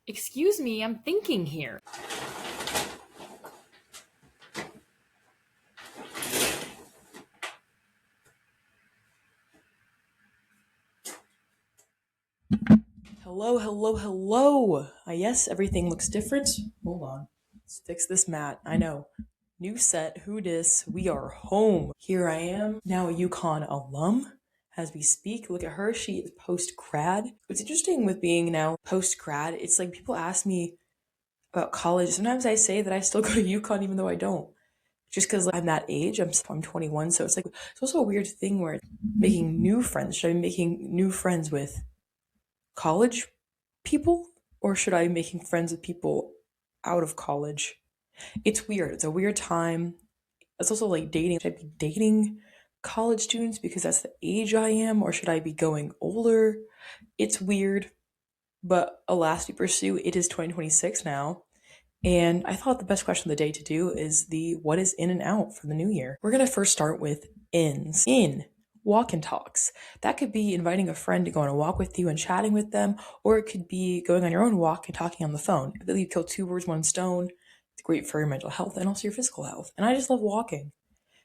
Excuse me, I'm thinking here. Hello, hello, hello. Yes, everything looks different. Hold on. Let's fix this mat. I know. New set, who dis? We are home. Here I am, now a UConn alum. As we speak, look at her. She is post grad. What's interesting with being now post grad, it's like people ask me about college. Sometimes I say that I still go to UConn even though I don't. Just because I'm that age, I'm 21, so it's like it's also a weird thing where making new friends. Should I be making new friends with college people, or should I be making friends with people out of college? It's weird. It's a weird time. It's also like dating. Should I be dating college students because that's the age I am, or should I be going older? It's weird, but alas, we pursue. It is 2026 now. And I thought the best question of the day to do is the what is in and out for the new year. We're going to first start with ins. In, walk and talks. That could be inviting a friend to go on a walk with you and chatting with them, or it could be going on your own walk and talking on the phone. I believe you kill two birds, one stone. It's great for your mental health and also your physical health. And I just love walking.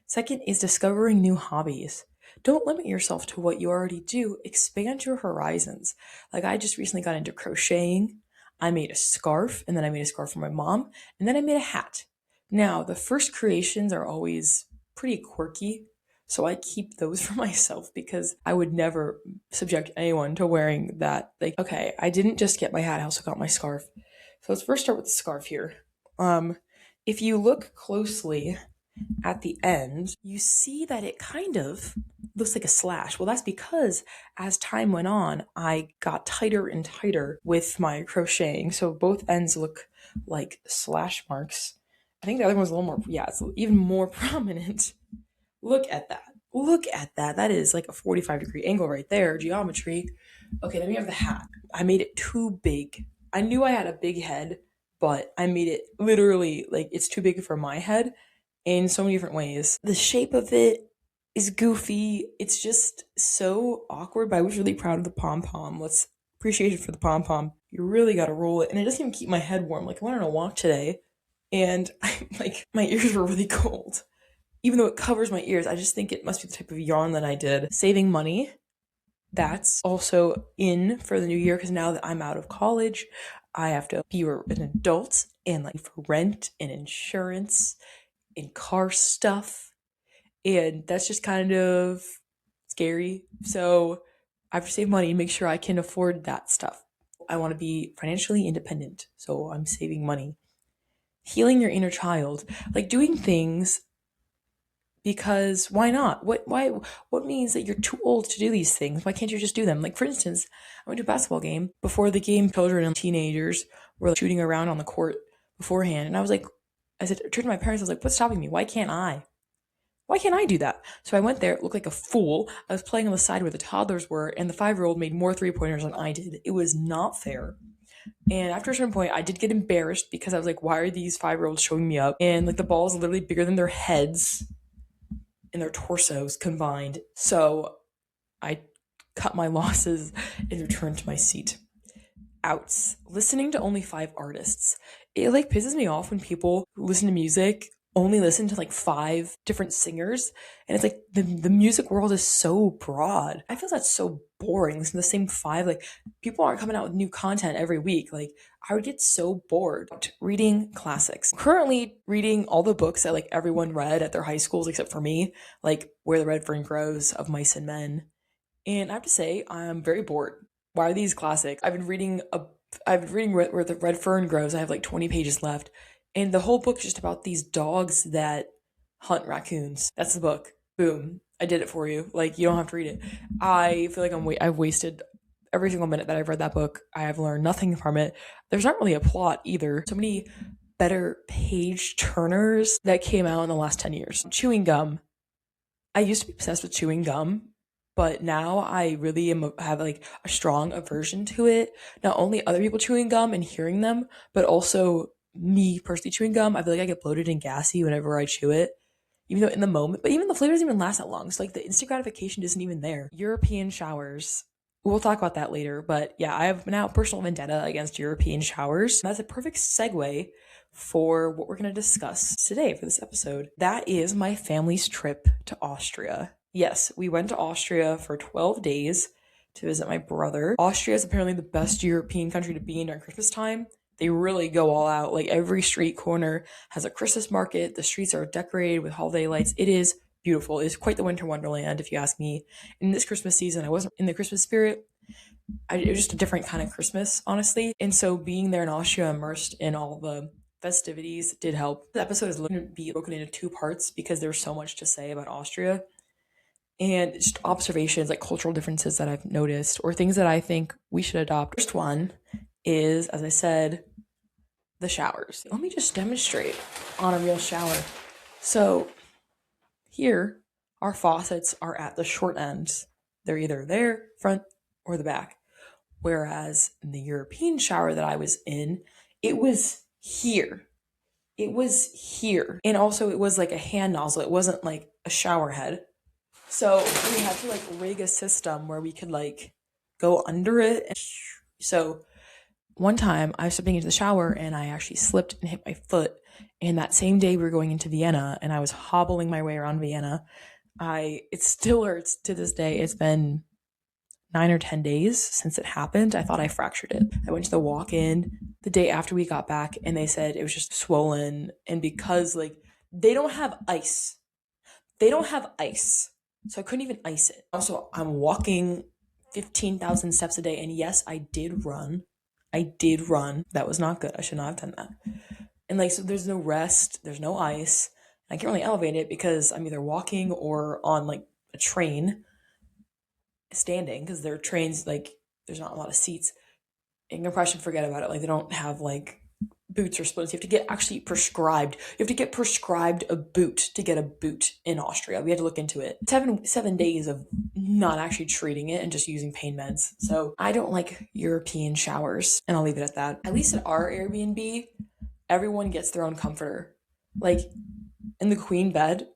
Second is discovering new hobbies. Don't limit yourself to what you already do, expand your horizons. Like I just recently got into crocheting. I made a scarf, and then I made a scarf for my mom, and then I made a hat. Now, the first creations are always pretty quirky, so I keep those for myself because I would never subject anyone to wearing that. Like, okay, I didn't just get my hat, I also got my scarf. So let's first start with the scarf here. If you look closely, at the end, you see that it kind of looks like a slash. Well, that's because as time went on, I got tighter and tighter with my crocheting. So both ends look like slash marks. I think the other one's a little more, yeah, it's even more prominent. Look at that. Look at that. That is like a 45-degree angle right there. Geometry. Okay, then we have the hat. I made it too big. I knew I had a big head, but I made it literally like it's too big for my head in so many different ways. The shape of it is goofy. It's just so awkward, but I was really proud of the pom pom. Let's appreciation for the pom pom. You really got to roll it, and it doesn't even keep my head warm. Like I went on a walk today, and like my ears were really cold. Even though it covers my ears, I just think it must be the type of yarn that I did. Saving money, that's also in for the new year because now that I'm out of college, I have to be an adult and like for rent and insurance and car stuff. And that's just kind of scary. So I have to save money and make sure I can afford that stuff. I want to be financially independent. So I'm saving money. Healing your inner child, like doing things because why not? What means that you're too old to do these things? Why can't you just do them? Like for instance, I went to a basketball game. Before the game, children and teenagers were like, shooting around on the court beforehand, and I was like, I said, I turned to my parents. I was like, "What's stopping me? Why can't I? Why can't I do that?" So I went there, it looked like a fool. I was playing on the side where the toddlers were, and the 5-year-old made more 3-pointers than I did. It was not fair. And after a certain point, I did get embarrassed because I was like, why are these 5-year-olds showing me up? And like the ball is literally bigger than their heads and their torsos combined. So I cut my losses and returned to my seat. Outs. Listening to only 5 artists. It like pisses me off when people who listen to music only listen to like 5 different singers, and it's like the music world is so broad. I feel that's so boring. Listen to the same 5. Like people aren't coming out with new content every week. Like I would get so bored. Reading classics. Currently reading all the books that like everyone read at their high schools except for me, like Where the Red Fern Grows, Of Mice and Men. And I have to say, I'm very bored. Why are these classic? I've been reading Where the Red Fern Grows. I have like 20 pages left, and the whole book is just about these dogs that hunt raccoons. That's the book. Boom. I did it for you. Like you don't have to read it. I feel like I've wasted every single minute that I've read that book. I have learned nothing from it. There's not really a plot either. So many better page turners that came out in the last 10 years. Chewing gum. I used to be obsessed with chewing gum, but now I really have like a strong aversion to it. Not only other people chewing gum and hearing them, but also me personally chewing gum. I feel like I get bloated and gassy whenever I chew it, even though in the moment, but even the flavor doesn't even last that long. So like the instant gratification isn't even there. European showers. we'll talk about that later. But yeah, I have now a personal vendetta against European showers. That's a perfect segue for what we're going to discuss today for this episode. That is my family's trip to Austria. Yes, we went to Austria for 12 days to visit my brother. Austria is apparently the best European country to be in during Christmas time. They really go all out. Like every street corner has a Christmas market. The streets are decorated with holiday lights. It is beautiful. It's quite the winter wonderland, if you ask me. In this Christmas season, I wasn't in the Christmas spirit. It was just a different kind of Christmas, honestly. And so being there in Austria, immersed in all the festivities, did help. The episode is going to be broken into two parts because there's so much to say about Austria and just observations, like cultural differences that I've noticed or things that I think we should adopt. First one is, as I said, the showers. Let me just demonstrate on a real shower. So here, our faucets are at the short ends. They're either there, front, or the back. Whereas in the European shower that I was in, it was here. It was here. And also it was like a hand nozzle. It wasn't like a shower head. So we had to like rig a system where we could like go under it. So one time I was stepping into the shower and I actually slipped and hit my foot. And that same day we were going into Vienna and I was hobbling my way around Vienna. It still hurts to this day. It's been 9 or 10 days since it happened. I thought I fractured it. I went to the walk-in the day after we got back and they said it was just swollen. And because like they don't have ice. So I couldn't even ice it. Also, I'm walking 15,000 steps a day. And yes, I did run. That was not good. I should not have done that. And like, so there's no rest. There's no ice. I can't really elevate it because I'm either walking or on like a train standing because there are trains, like there's not a lot of seats. And compression, forget about it. Like they don't have like boots or splits. You have to get actually prescribed. You have to get prescribed a boot to get a boot in Austria. We had to look into it. 7 days of not actually treating it and just using pain meds. So I don't like European showers, and I'll leave it at that. At least at our Airbnb, everyone gets their own comforter. Like in the queen bed,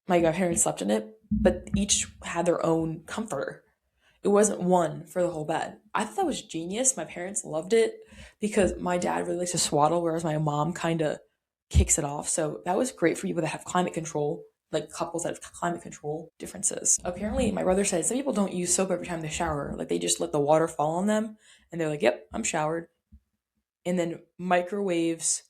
my parents slept in it, but each had their own comforter. It wasn't one for the whole bed. I thought that was genius. My parents loved it because my dad really likes to swaddle, whereas my mom kind of kicks it off. So that was great for people that have climate control, like couples that have climate control differences. Apparently, my brother said some people don't use soap every time they shower. Like they just let the water fall on them and they're like, yep, I'm showered. And then microwaves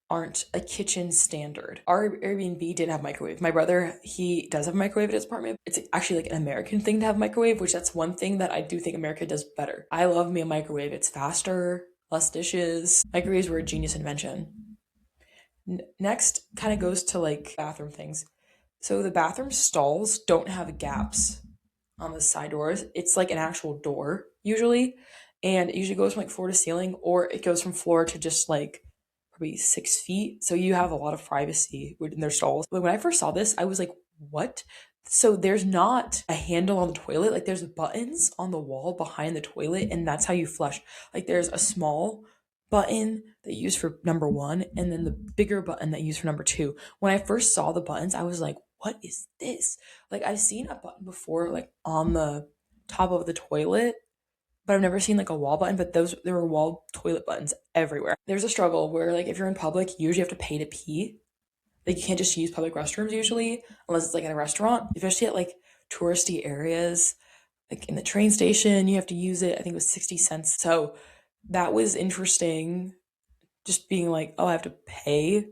aren't a kitchen standard. Our Airbnb did have microwave. My brother, he does have a microwave at his apartment. It's actually like an American thing to have a microwave, which that's one thing that I do think America does better. I love me a microwave. It's faster, less dishes. Microwaves were a genius invention. Next kind of goes to like bathroom things. So the bathroom stalls don't have gaps on the side doors. It's like an actual door usually. And it usually goes from like floor to ceiling or it goes from floor to just like probably 6 feet. So you have a lot of privacy in their stalls. But when I first saw this, I was like, what? So there's not a handle on the toilet. Like there's buttons on the wall behind the toilet and that's how you flush. Like there's a small button that you use for number 1 and then the bigger button that you use for number 2. When I first saw the buttons, I was like, what is this? Like I've seen a button before like on the top of the toilet, but I've never seen like a wall button, but there were wall toilet buttons everywhere. There's a struggle where like if you're in public, you usually have to pay to pee. Like you can't just use public restrooms usually, unless it's like at a restaurant, especially at like touristy areas. Like in the train station, you have to use it. I think it was 60 cents. So that was interesting. Just being like, oh, I have to pay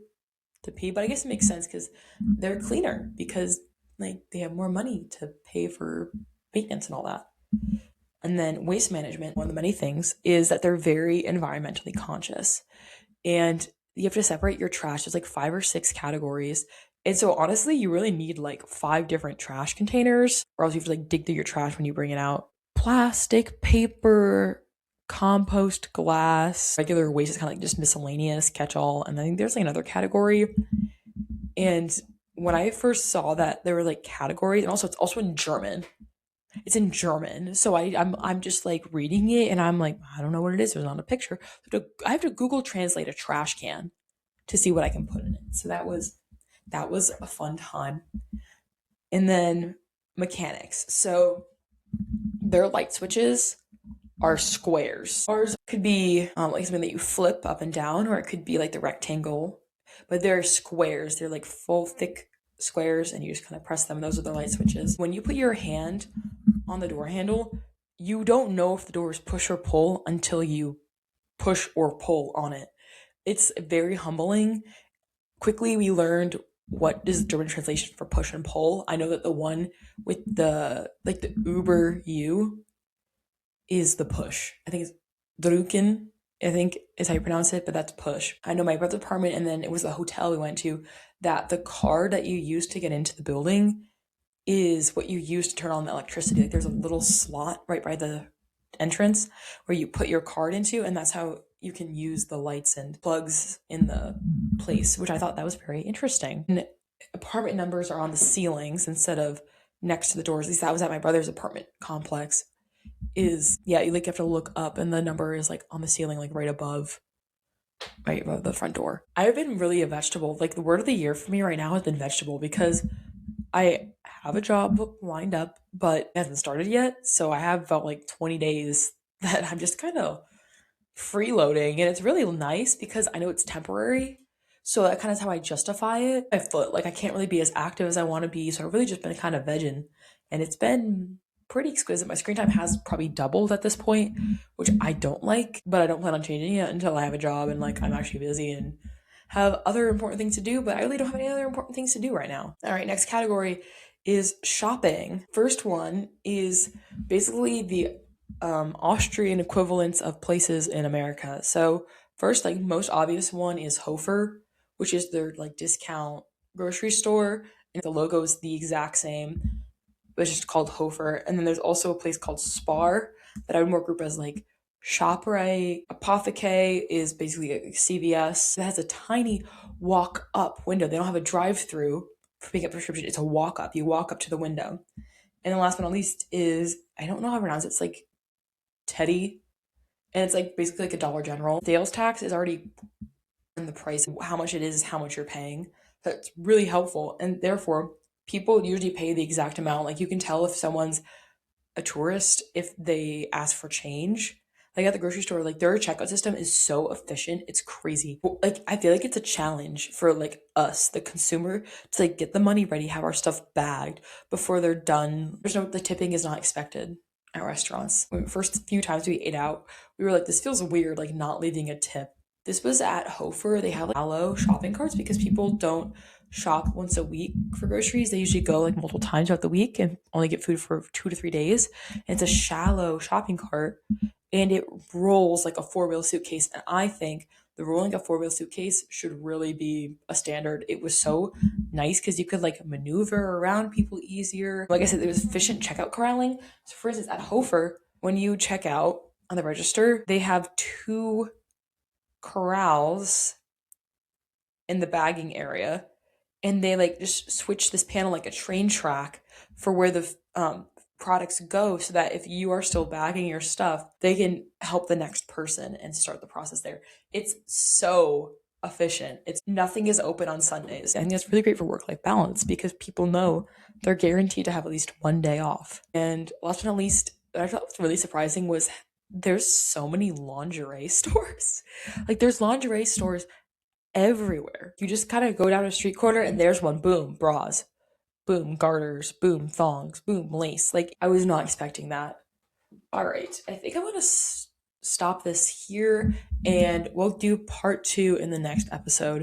to pee. But I guess it makes sense because they're cleaner because like they have more money to pay for maintenance and all that. And then waste management, one of the many things, is that they're very environmentally conscious. And you have to separate your trash. There's like 5 or 6 categories. And so honestly, you really need like 5 different trash containers, or else you have to like dig through your trash when you bring it out. Plastic, paper, compost, glass, regular waste is kind of like just miscellaneous, catch-all. And I think there's like another category. And when I first saw that there were like categories, and also it's also in German. It's in German. So I'm just like reading it and I'm like, I don't know what it is. There's not a picture. I have to Google translate a trash can to see what I can put in it. So that was a fun time. And then mechanics. So their light switches are squares. Ours could be like something that you flip up and down, or it could be like the rectangle, but they're squares. They're like full thick squares, and you just kind of press them. Those are the light switches. When you put your hand on the door handle, you don't know if the door is push or pull until you push or pull on it. It's very humbling. Quickly, we learned what is the German translation for push and pull. I know that the one with the Uber U is the push. I think it's drücken, I think is how you pronounce it, but that's push. I know my brother's apartment, and then it was the hotel we went to, that the card that you use to get into the building is what you use to turn on the electricity. Like there's a little slot right by the entrance where you put your card into, and that's how you can use the lights and plugs in the place, which I thought that was very interesting. And apartment numbers are on the ceilings instead of next to the doors. At least that was at my brother's apartment complex. You have to look up, and the number is like on the ceiling, like right above the front door. I've been really a vegetable. Like the word of the year for me right now has been vegetable, because I have a job lined up, but it hasn't started yet. So I have about like 20 days that I'm just kind of freeloading, and it's really nice because I know it's temporary. So that kind of is how I justify it. My foot, like I can't really be as active as I want to be. So I've really just been kind of vegging, and it's been pretty exquisite. My screen time has probably doubled at this point, which I don't like, but I don't plan on changing it until I have a job and like I'm actually busy and have other important things to do, but I really don't have any other important things to do right now. All right, next category is shopping. First one is basically the Austrian equivalents of places in America. So first, like most obvious one is Hofer, which is their like discount grocery store, and the logo is the exact same, but it's just called Hofer. And then there's also a place called Spar that I would more group as like ShopRite. Apotheke is basically a CVS. It has a tiny walk up window. They don't have a drive through for picking up prescription. It's a walk up. You walk up to the window. And then last but not least is, I don't know how to pronounce it. It's like Teddy. And it's like basically like a Dollar General. Sales tax is already in the price. How much it is how much you're paying. That's really helpful. And therefore, people usually pay the exact amount. Like you can tell if someone's a tourist if they ask for change. Like at the grocery store, like their checkout system is so efficient. It's crazy. Like I feel like it's a challenge for like us, the consumer, to like get the money ready, have our stuff bagged before they're done. The tipping is not expected at restaurants. When the first few times we ate out, we were like, this feels weird, like not leaving a tip. This was at Hofer. They have like shallow shopping carts because people don't shop once a week for groceries. They usually go like multiple times throughout the week and only get food for 2 to 3 days. And it's a shallow shopping cart, and it rolls like a 4-wheel suitcase. And I think the rolling a 4-wheel suitcase should really be a standard. It was so nice because you could like maneuver around people easier. Like I said, there was efficient checkout corralling. So for instance, at Hofer, when you check out on the register, they have 2 corrals in the bagging area, and they like just switch this panel like a train track for where the products go, so that if you are still bagging your stuff, they can help the next person and start the process there. It's so efficient. It's nothing is open on Sundays. I think that's really great for work-life balance because people know they're guaranteed to have at least one day off. And last but not least, what I thought was really surprising was there's so many lingerie stores. Like there's lingerie stores everywhere. You just kind of go down a street corner and there's one. Boom, bras. Boom, garters. Boom, thongs. Boom, lace. Like I was not expecting that. All right, I think I'm going to stop this here, and we'll do part 2 in the next episode.